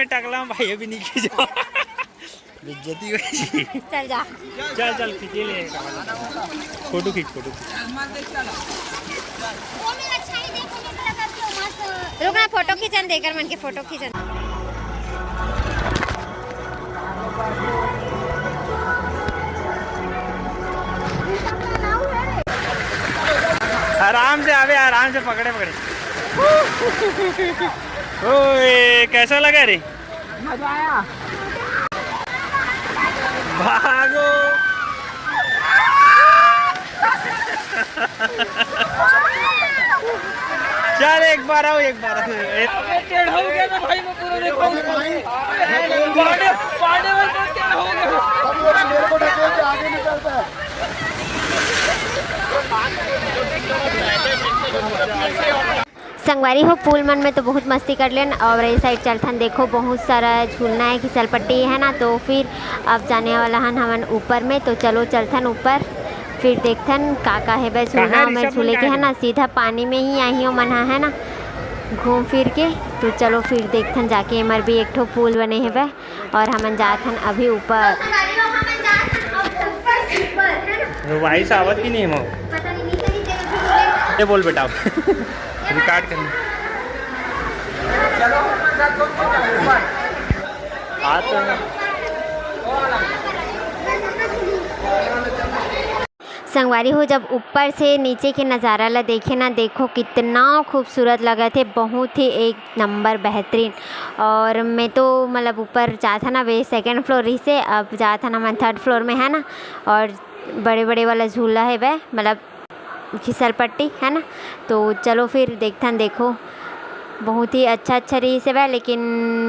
टकला भाई अभी नहीं खींचो बेइज्जती हो। चल जा, चल चल खींचे ले, फोटो खींच फोटो। रुक ना, फोटो खींचन देकर मन के फोटो खींचन। आराम से आवे, आराम से पकड़े पकड़े। ओए कैसा लगा रे? मजा आया। भागो। चल एक बार आओ, एक बार आओ। टेढ़ हो गया ना भाई, मैं पूरा देखो पांडे पांडे में टेढ़ हो गया। मेरे को ढकेल के आगे निकलता है। संगवारी हो पुल मन में तो बहुत मस्ती कर लेन, और ये साइड चलथन देखो बहुत सारा झूलना है, फिसल पट्टी है ना। तो फिर अब जाने वाला हन हमन ऊपर में, तो चलो चलथन ऊपर, फिर देखथन का है बे झूलना में झूले के है ना। सीधा पानी में ही आई हो मन है ना, घूम फिर के। तो चलो फिर देखथन जाके, मर भी एक ठो पुल बने है बे, और हमन जाथन अभी ऊपर। वाइस आवत की नहीं है ये बोल बेटा रिकॉर्ड करनी। चलो हमारे साथ लोग ऊपर आ तो संगवारी हो जब ऊपर से नीचे के नज़ारा ला देखे ना, देखो कितना खूबसूरत लगा थे, बहुत ही एक नंबर बेहतरीन। और मैं तो मतलब ऊपर जाता ना वे सेकंड फ्लोर ही से, अब जाता ना मैं थर्ड फ्लोर में है ना। और बड़े बड़े वाला झूला है वह, मतलब फिसल पट्टी है ना। तो चलो फिर देखथन, देखो बहुत ही अच्छा रही से वह, लेकिन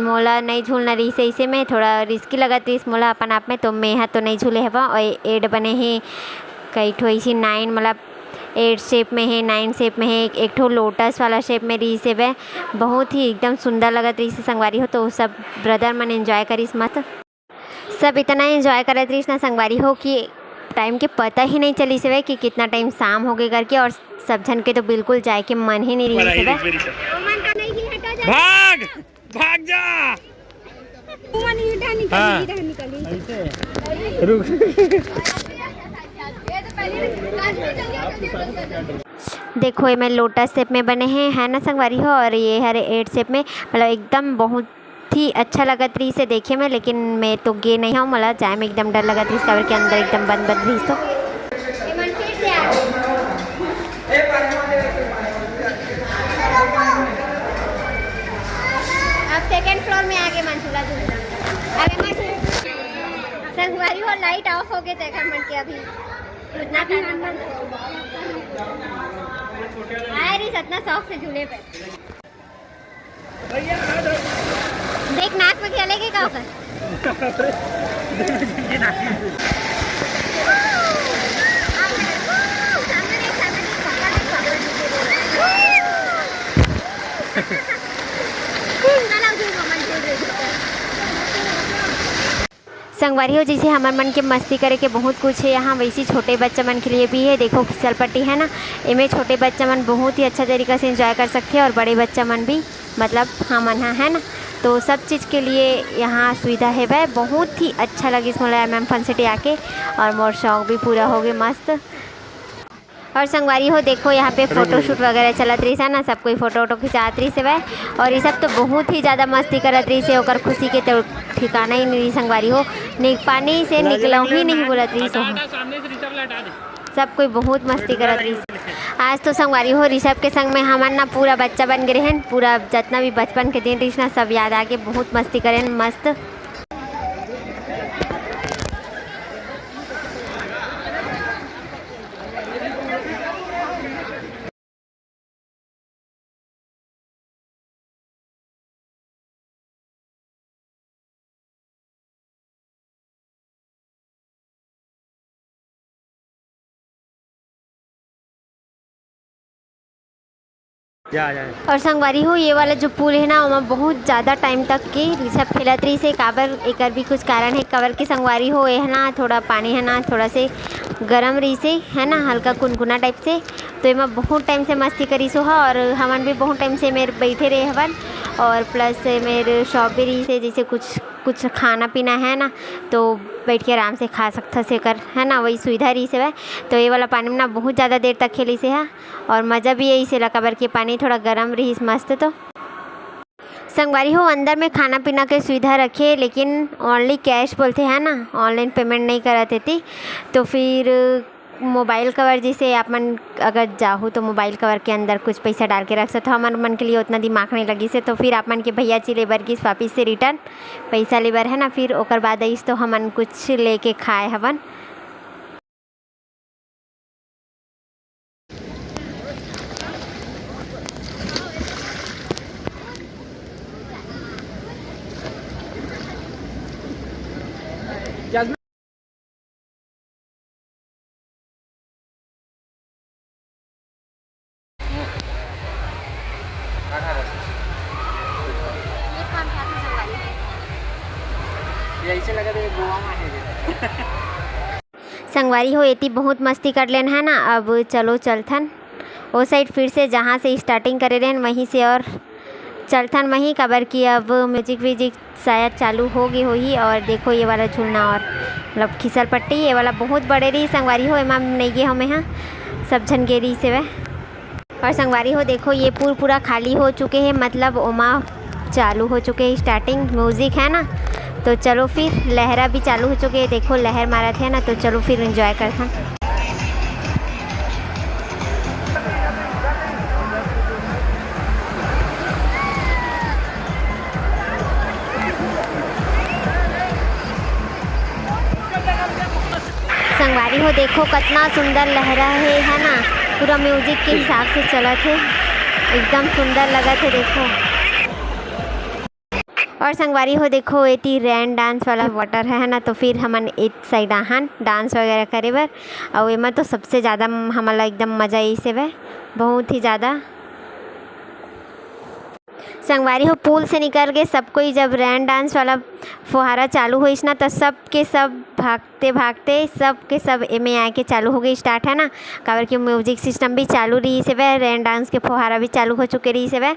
मोला नहीं झूलना रही से, इसे में थोड़ा रिस्की लगा थी इस मोला अपन आप में। तो मैं तो नहीं झूले है वह, और एड बने हैं कई ठो इसी 9 मतलब 8 शेप में है, 9 शेप में है, एक ठो लोटस वाला शेप में रही से वह, बहुत ही एकदम सुंदर लगत रही से संगवारी हो। तो सब ब्रदर मन एंजॉय करीस मस्त, सब इतना एंजॉय करत रही ना संगवारी हो कि टाइम के पता ही नहीं चली से कि कितना टाइम शाम हो गए करके। और सब जन के तो बिल्कुल जाए के मन ही नहीं रही से। भाग भाग जा। हाँ। रुक देखो ये मैं लोटस शेप में बने हैं है ना संगवारी हो, और ये हरे 8 शेप में, मतलब एकदम बहुत ही अच्छा लगत रही से देखे में। लेकिन मैं तो गे नहीं हूँ, मतलब जाए में एकदम डर लगत रही कवर के अंदर एकदम बंद रही। तो अब सेकंड फ्लोर में आगे मंचूला अरे संगवारी हो लाइट ऑफ हो गए देखा मन के अभी उतना रही सतना शौक से झूले पे। देख नाक में खेलेगे का होकर संगवारी हो जैसे हमार मन के मस्ती करे के बहुत कुछ है यहाँ, वैसे छोटे बच्चा मन के लिए भी है। देखो फिसल पट्टी है ना, इनमें छोटे बच्चा मन बहुत ही अच्छा तरीक़ा से एंजॉय कर सकते हैं, और बड़े बच्चा मन भी, मतलब हम है ना। तो सब चीज़ के लिए यहाँ सुविधा है वह, बहुत ही अच्छा लगी इस मोला MM फन सिटी आके, और मोर शौक भी पूरा हो गए मस्त। और संगवारी हो देखो यहाँ पे फ़ोटो शूट वगैरह चलत रही है ना, सब कोई फ़ोटो वोटो खिंचात रही से वह, और ये सब तो बहुत ही ज़्यादा मस्ती करत रही से, ओकर खुशी के तो ठिकाना ही नहीं संगवारी हो, पानी से निकलूँ ही नहीं बोलत रही सो। सब कोई बहुत मस्ती करत रही। आज तो संगवारी हो ऋषभ के संग में हमन ना पूरा बच्चा बन गए हैं, पूरा जितना भी बचपन के दिन रही ना सब याद आके बहुत मस्ती करें मस्त। जा जा। और संगवारी हो ये वाला जो पुल है ना वहाँ बहुत ज़्यादा टाइम तक के सब फैलत रही से काबर एक भी कुछ कारण है काबर की संगवारी हो ये है ना थोड़ा पानी है ना थोड़ा से गरम रही से है ना हल्का कुनकुना टाइप से तो एमा बहुत टाइम से मस्ती करी सो हा और हमन भी बहुत टाइम से मेरे बैठे रहे हवन और प्लस मेरे शॉप भी रही से जैसे कुछ खाना पीना है ना तो बैठ के आराम से खा सकता से कर है ना वही सुविधा रही से वह तो ये वाला पानी में ना बहुत ज़्यादा देर तक खेली से है और मज़ा भी यही से लगा कि पानी थोड़ा गर्म रही मस्त। तो संगवारी हो अंदर में खाना पीना के सुविधा रखे लेकिन ओनली कैश बोलते हैं ना ऑनलाइन पेमेंट नहीं करते थी तो फिर मोबाइल कवर जैसे आप मन अगर जाहो तो मोबाइल कवर के अंदर कुछ पैसा डाल के रख सकते हो हमारे मन के लिए उतना दिमाग नहीं लगी से तो फिर आप मन के भैया ची लेबर की वापिस से रिटर्न पैसा लेबर है ना फिर ओकर बाद आइस तो हमन कुछ लेके खाए हवन। ऐसे लगा तो गोवा में है संगवारी हो एती बहुत मस्ती कर लेन है ना अब चलो चलथन वो साइड फिर से जहाँ से स्टार्टिंग करे रहें वहीं से और चलथन वहीं काबर की अब म्यूजिक शायद चालू हो गई होही और देखो ये वाला झूलना और मतलब खिसल पट्टी ये वाला बहुत बड़े रही संगवारी हो एमा नहीं गे हमें यहाँ सब झन गे रही से वह और संगवारी हो देखो ये पूरा खाली हो चुके हैं मतलब ओमा चालू हो चुके हैं स्टार्टिंग म्यूज़िक है ना तो चलो फिर लहरा भी चालू हो चुके हैं देखो लहर मारा थे ना तो चलो फिर एंजॉय करते हैं। संगवारी हो देखो कितना सुंदर लहरा है ना पूरा म्यूजिक के हिसाब से चला थे एकदम सुंदर लगा थे देखो। और संगवारी हो देखो एती रैन डांस वाला वाटर है ना तो फिर हमन एक साइड आहन डांस वगैरह करे बर और एमा तो सबसे ज़्यादा हमला एकदम मज़ा आई से वह बहुत ही ज़्यादा। संगवारी हो पुल से निकल के सब कोई जब रैन डांस वाला फुहारा चालू हुई ना तो सब के सब भागते सब के सब एमे आके चालू हो गई स्टार्ट है ना काबर की म्यूजिक सिस्टम भी चालू रही से वह रैन डांस के फुहारा भी चालू हो चुके रही से वह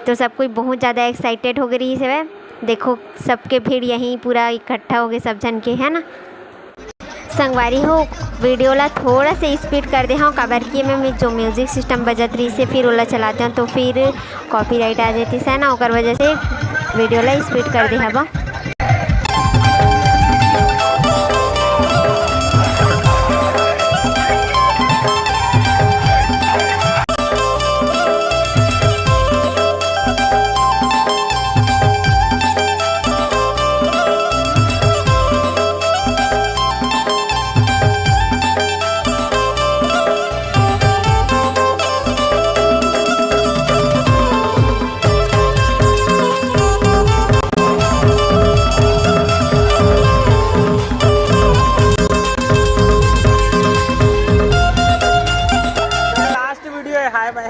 तो सब कोई बहुत ज़्यादा एक्साइटेड हो गई रही से वह देखो सबके भीड़ यहीं पूरा इकट्ठा हो गए सब जन के है ना। संगवारी हो वीडियो ला थोड़ा से स्पीड कर दे हाँ काबर की में जो म्यूज़िक सिस्टम बजत रही से फिर ओला चलाते हैं तो फिर कॉपीराइट आ जाती है ना ओकर वजह से वीडियो ला स्पीड कर दे हवा।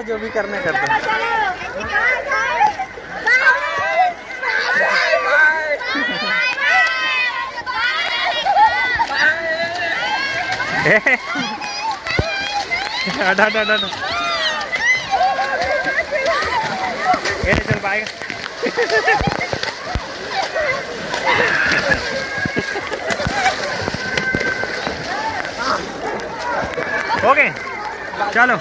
जो भी करने कर दो। ये चल पाएगा ओके चलो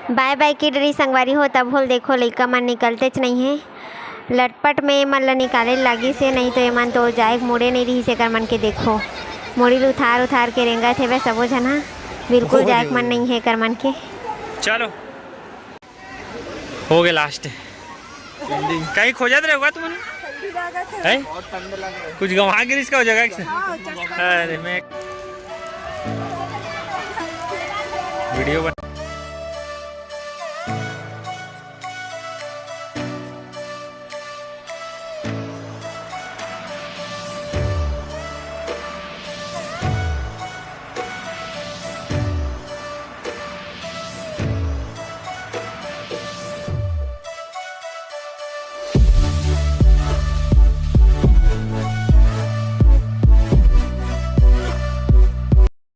बाय बाय की डरी संगवारी हो तब होल देखो लइका मन निकलते च नहीं है लटपट में मन ला निकाले लगी से नहीं तो एमन तो जाए मुड़े नहीं रही से कर मन के देखो मुड़ी उतार के रेंगा थे वह सबो जना बिल्कुल जाए मन नहीं है कर मन के। चलो हो गए लास्ट कहीं खोजत रहे होगा तुमने कुछ गंवा गिरी इसका हो जगह अरे मैं वीडियो